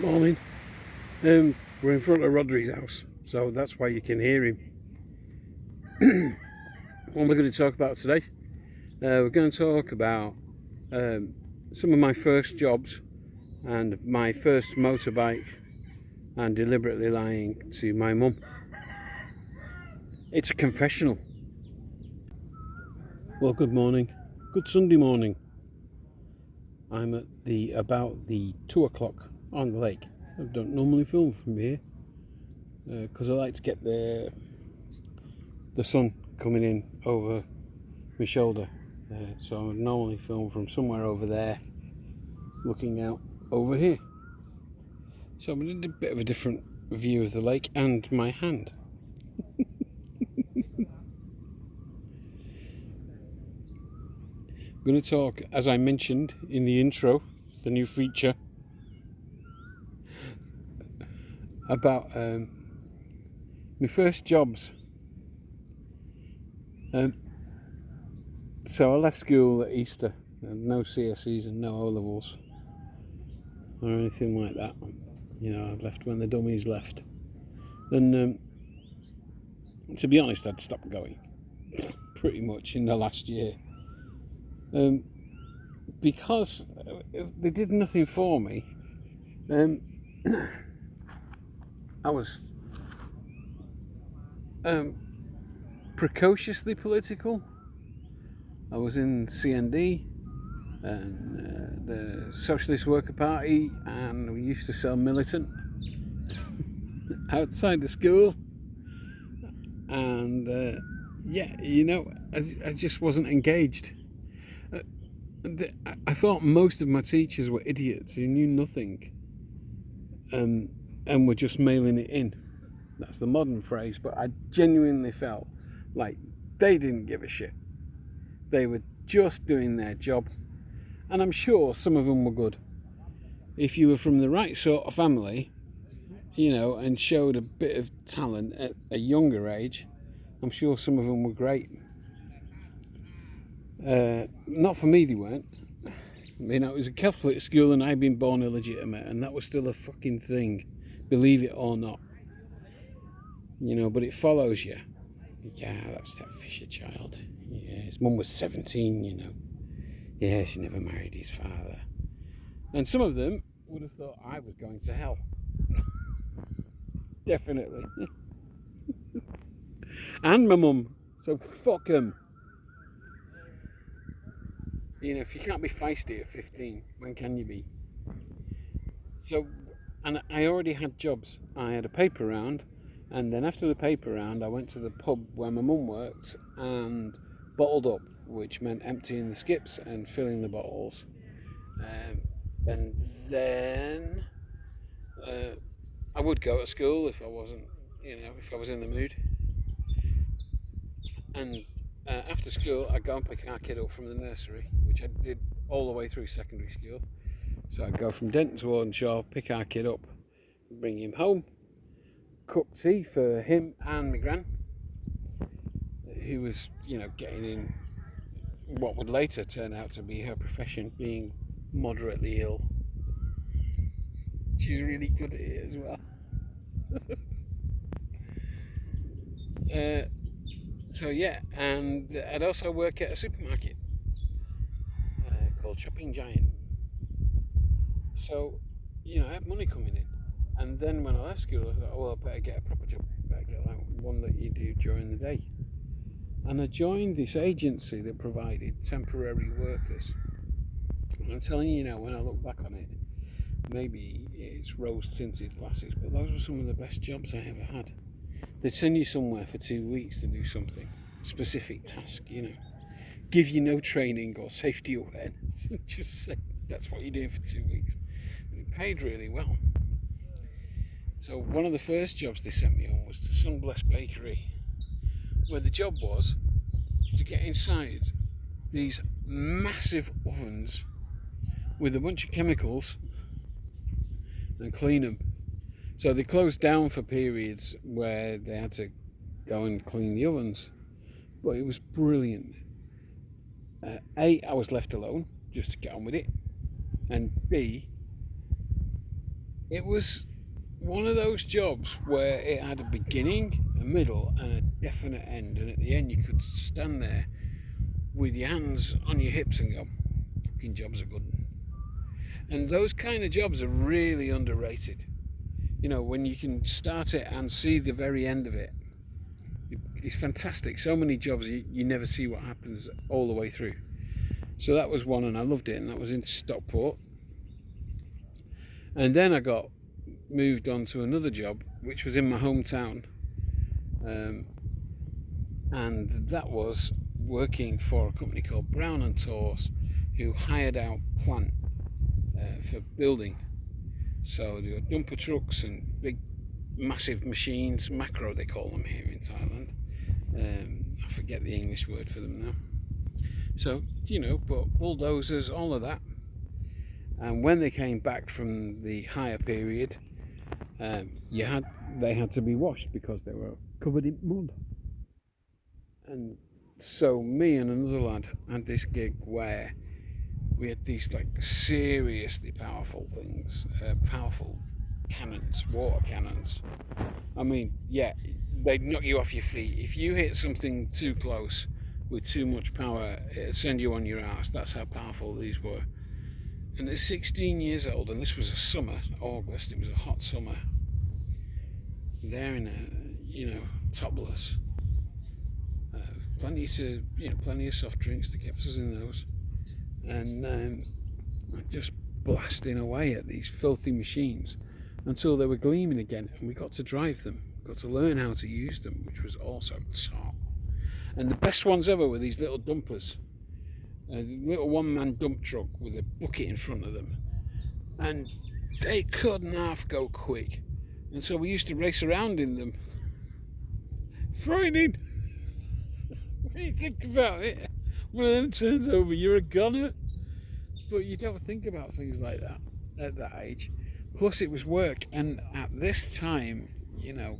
Morning. We're in front of Rodri's house, so that's why you can hear him. What we're going to talk about today, we're going to talk about some of my first jobs and my first motorbike, and deliberately lying to my mum. It's a confessional. Well, good morning. Good Sunday morning. I'm at about the 2 o'clock on the lake. I don't normally film from here because I like to get the sun coming in over my shoulder. So I normally film from somewhere over there, looking out over here. So I'm in a bit of a different view of the lake and my hand. I'm going to talk, as I mentioned in the intro, the new feature, about my first jobs. So I left school at Easter, no CSEs and no O-levels or anything like that. You know, I left when the dummies left. And to be honest, I'd stopped going pretty much in the last year. Because they did nothing for me. I was precociously political. I was in CND and the Socialist Worker Party, and we used to sell militant outside the school. And I just wasn't engaged. I thought most of my teachers were idiots who knew nothing and were just mailing it in. That's the modern phrase, but I genuinely felt like they didn't give a shit. They were just doing their job, and I'm sure some of them were good. If you were from the right sort of family, and showed a bit of talent at a younger age, I'm sure some of them were great. Not for me, they weren't. It was a Catholic school and I'd been born illegitimate, and that was still a fucking thing, believe it or not. But it follows you. Yeah, that's that Fisher child. Yeah, his mum was 17, Yeah, she never married his father. And some of them would have thought I was going to hell. Definitely. And my mum. So fuck them. If you can't be feisty at 15, when can you be? So, and I already had jobs. I had a paper round, and then after the paper round, I went to the pub where my mum worked and bottled up, which meant emptying the skips and filling the bottles. And then I would go to school if I wasn't, if I was in the mood. And after school, I'd go and pick our kid up from the nursery, which I did all the way through secondary school. So I'd go from Denton to Wardenshaw, pick our kid up, bring him home, cook tea for him and my gran, who was, getting in what would later turn out to be her profession, being moderately ill. She's really good at it as well. So yeah, and I'd also work at a supermarket called Shopping Giant. So, I had money coming in. And then when I left school, I thought, I better get a proper job. Better get like one that you do during the day. And I joined this agency that provided temporary workers. And I'm telling you when I look back on it, maybe it's rose-tinted glasses, but those were some of the best jobs I ever had. They'd send you somewhere for 2 weeks to do something, specific task, give you no training or safety awareness. Just say that's what you're doing for 2 weeks. But it paid really well. So one of the first jobs they sent me on was to Sunblest Bakery, where the job was to get inside these massive ovens with a bunch of chemicals and clean them. So they closed down for periods where they had to go and clean the ovens. But it was brilliant. A, I was left alone just to get on with it. And B, it was one of those jobs where it had a beginning, a middle, and a definite end. And at the end, you could stand there with your hands on your hips and go, fucking jobs are good. And those kind of jobs are really underrated. You know, when you can start it and see the very end of it, it's fantastic. So many jobs, you never see what happens all the way through. So that was one, and I loved it, and that was in Stockport. And then I got moved on to another job, which was in my hometown, and that was working for a company called Brown and Torres, who hired out plant for building. So there were dumper trucks and big massive machines, macro they call them here in Thailand. I forget the English word for them now. So, you know, but bulldozers, all of that. And when they came back from the hire period, they had to be washed because they were covered in mud. And so me and another lad had this gig where we had these like seriously powerful things, powerful cannons, water cannons. I mean, yeah, they'd knock you off your feet. If you hit something too close with too much power, it'd send you on your ass. That's how powerful these were. And they're 16 years old, and this was a summer, August, it was a hot summer. They're in topless. Plenty of soft drinks that kept us in those. And just blasting away at these filthy machines until they were gleaming again, and we got to drive them, got to learn how to use them, which was also top. And the best ones ever were these little dumpers, a little one-man dump truck with a bucket in front of them, and they couldn't half go quick, and so we used to race around in them. Frightening. When you think about it, one of them turns over, you're a gunner. But you don't think about things like that at that age. Plus it was work, and at this time, you know,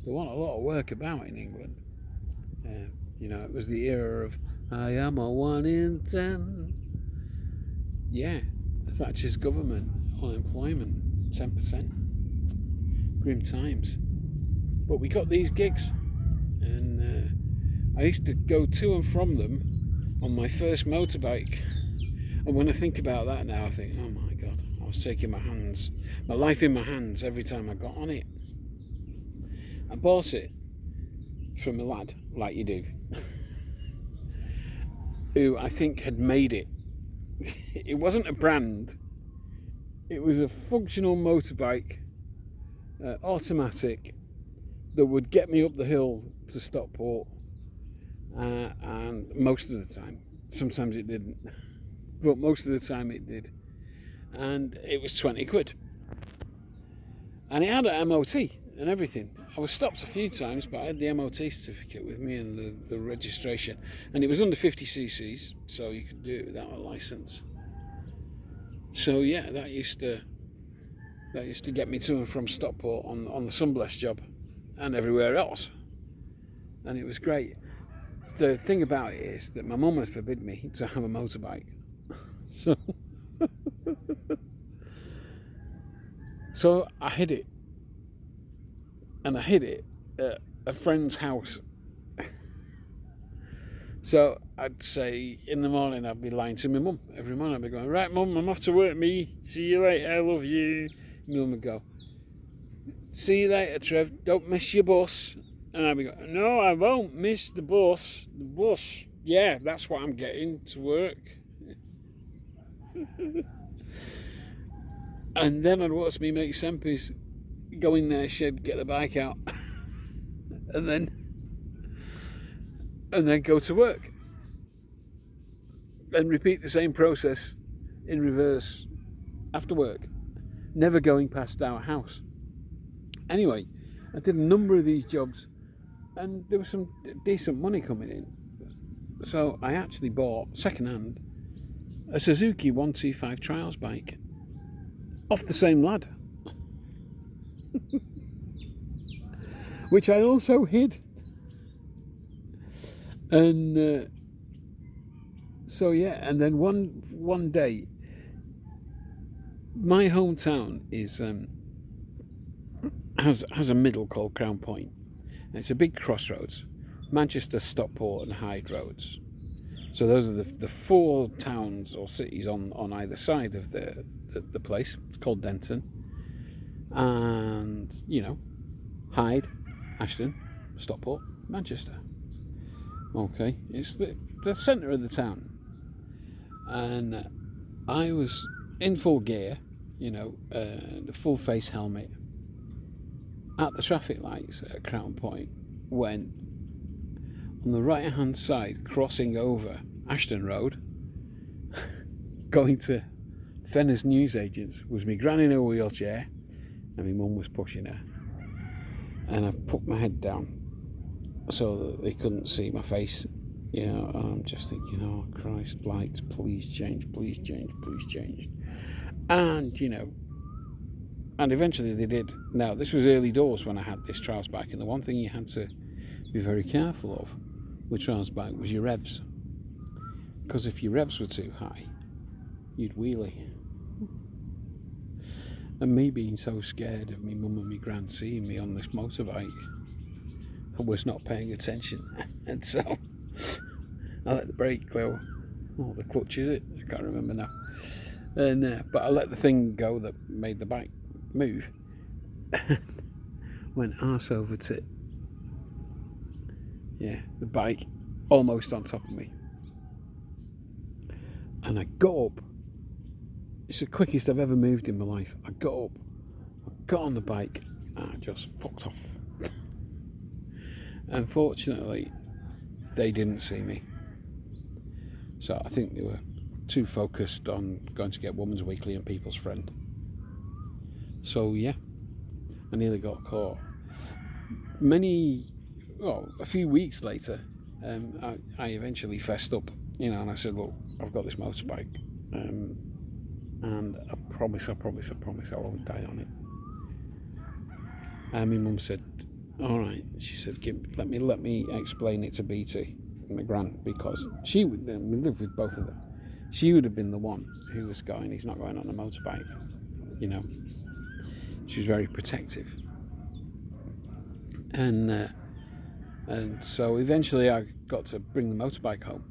there wasn't a lot of work about in England. It was the era of I am a 1 in 10. Yeah, Thatcher's government, unemployment 10%. Grim times. But we got these gigs, and I used to go to and from them on my first motorbike. And when I think about that now, I think, oh my God, I was taking my life in my hands every time I got on it. I bought it from a lad, like you do, who I think had made it. It wasn't a brand, it was a functional motorbike, automatic, that would get me up the hill to Stockport, and most of the time, sometimes it didn't, but most of the time it did, and it was 20 quid, and it had an MOT and everything. I was stopped a few times, but I had the MOT certificate with me and the registration, and it was under 50 cc's, so you could do it without a license. So yeah, that used to get me to and from Stockport on the Sunblest job and everywhere else, and it was great. The thing about it is that my mum had forbid me to have a motorbike, so I hid it, and I hid it at a friend's house. So I'd say in the morning I'd be lying to my mum. Every morning I'd be going, right mum, I'm off to work, me, see you later, I love you. My mum would go, see you later Trev, don't miss your bus. And I'd be going, no I won't miss the bus. The bus, yeah, that's what I'm getting to work. And then I'd watch me mate Sempis go in their shed, get the bike out, and then go to work and repeat the same process in reverse after work, never going past our house. Anyway, I did a number of these jobs, and there was some decent money coming in, so I actually bought second-hand a Suzuki 125 Trials bike off the same lad, which I also hid. And so yeah, and then one day My hometown is has a middle called Crown Point. And it's a big crossroads, Manchester, Stockport, and Hyde roads. So those are the four towns or cities on either side of the place. It's called Denton, and Hyde, Ashton, Stockport, Manchester. Okay, it's the centre of the town, and I was in full gear, the full face helmet, at the traffic lights at Crown Point, when on the right hand side, crossing over Ashton Road, going to Fenner's newsagents, was my granny in a wheelchair, and my mum was pushing her. And I put my head down so that they couldn't see my face, and I'm just thinking, oh Christ, lights, please change, please change, please change. And and eventually they did. Now, this was early doors when I had this trials bike, and the one thing you had to be very careful of with trials bike was your revs, because if your revs were too high, you'd wheelie. And me being so scared of me mum and me gran seeing me on this motorbike, I was not paying attention, and so I let the brake go, or the clutch, is it? I can't remember now. And but I let the thing go that made the bike move, went arse over tit. Yeah, the bike almost on top of me, and I got up. It's the quickest I've ever moved in my life. I got up, I got on the bike, and I just fucked off. Unfortunately, they didn't see me, so I think they were too focused on going to get Woman's Weekly and People's Friend. So yeah, I nearly got caught. A few weeks later, I eventually fessed up, and I said, look, I've got this motorbike, and I promise I won't die on it. And my mum said, all right. She said, let me explain it to BT, my gran, because we lived with both of them. She would have been the one who was going, he's not going on a motorbike, She was very protective. And so eventually I got to bring the motorbike home,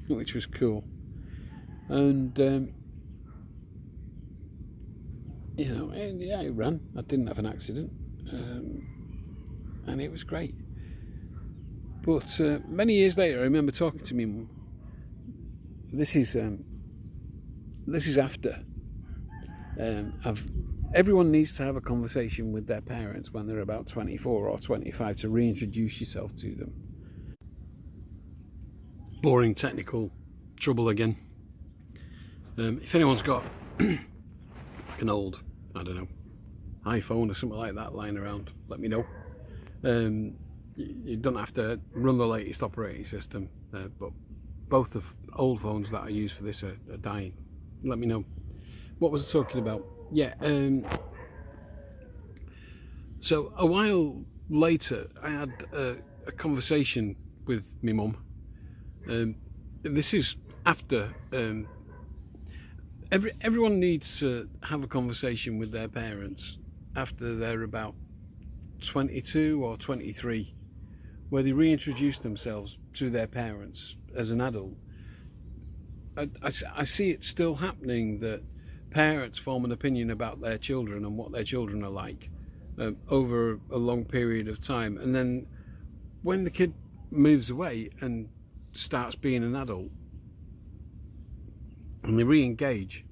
which was cool. And it ran. I didn't have an accident, and it was great. But many years later, I remember talking to my mum. This is after. Everyone needs to have a conversation with their parents when they're about 24 or 25 to reintroduce yourself to them. Boring technical trouble again. If anyone's got an old, I don't know, iPhone or something like that lying around, let me know. You don't have to run the latest operating system, but both the old phones that I use for this are dying. Let me know. What was I talking about? Yeah, so a while later I had a conversation with my mum. This is after everyone needs to have a conversation with their parents after they're about 22 or 23, where they reintroduce themselves to their parents as an adult. I see it still happening, that parents form an opinion about their children and what their children are like over a long period of time, and then when the kid moves away and starts being an adult and they re-engage,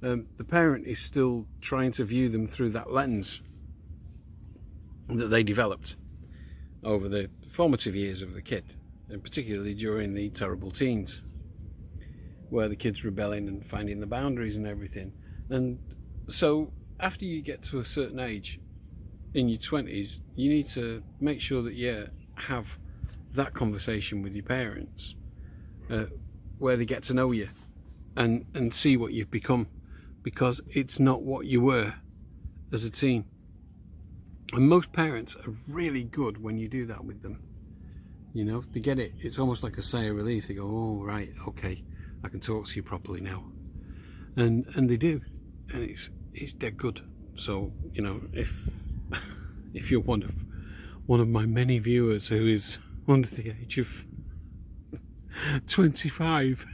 the parent is still trying to view them through that lens that they developed over the formative years of the kid, and particularly during the terrible teens, where the kid's rebelling and finding the boundaries and everything. And so after you get to a certain age in your 20s, you need to make sure that you have that conversation with your parents, where they get to know you and see what you've become, because it's not what you were as a teen. And most parents are really good when you do that with them. They get it. It's almost like a sigh of relief. They go, oh right, okay, I can talk to you properly now. And they do. and it's dead good. So, you know, if if you're one of my many viewers who is under the age of 25,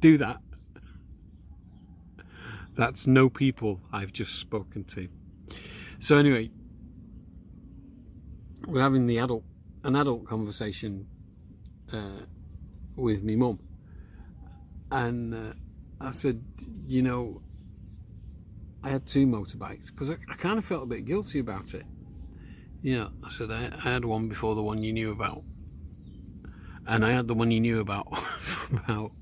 do that. That's no people I've just spoken to. So anyway, we're having an adult conversation with me mum, and I said, you know, I had 2 motorbikes because I kind of felt a bit guilty about it. You know, I said I had one before the one you knew about, and I had the one you knew about for about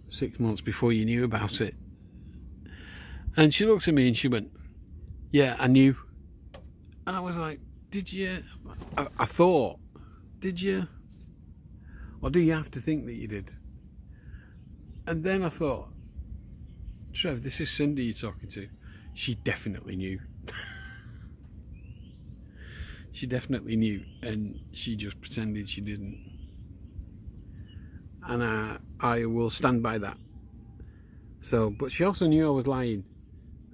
6 months before you knew about it. And she looked at me and she went, yeah, I knew. And I was like, did you? I thought, did you? Or do you have to think that you did? And then I thought, Trev, this is Cindy you're talking to. She definitely knew. She definitely knew, and she just pretended she didn't. And I will stand by that. So, but she also knew I was lying,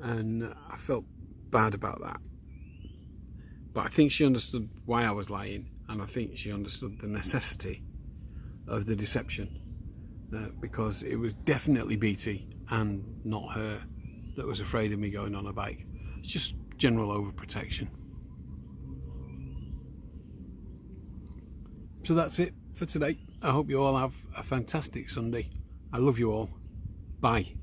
and I felt bad about that. But I think she understood why I was lying, and I think she understood the necessity of the deception, because it was definitely BT and not her that was afraid of me going on a bike. It's just general overprotection. So that's it for today. I hope you all have a fantastic Sunday. I love you all. Bye.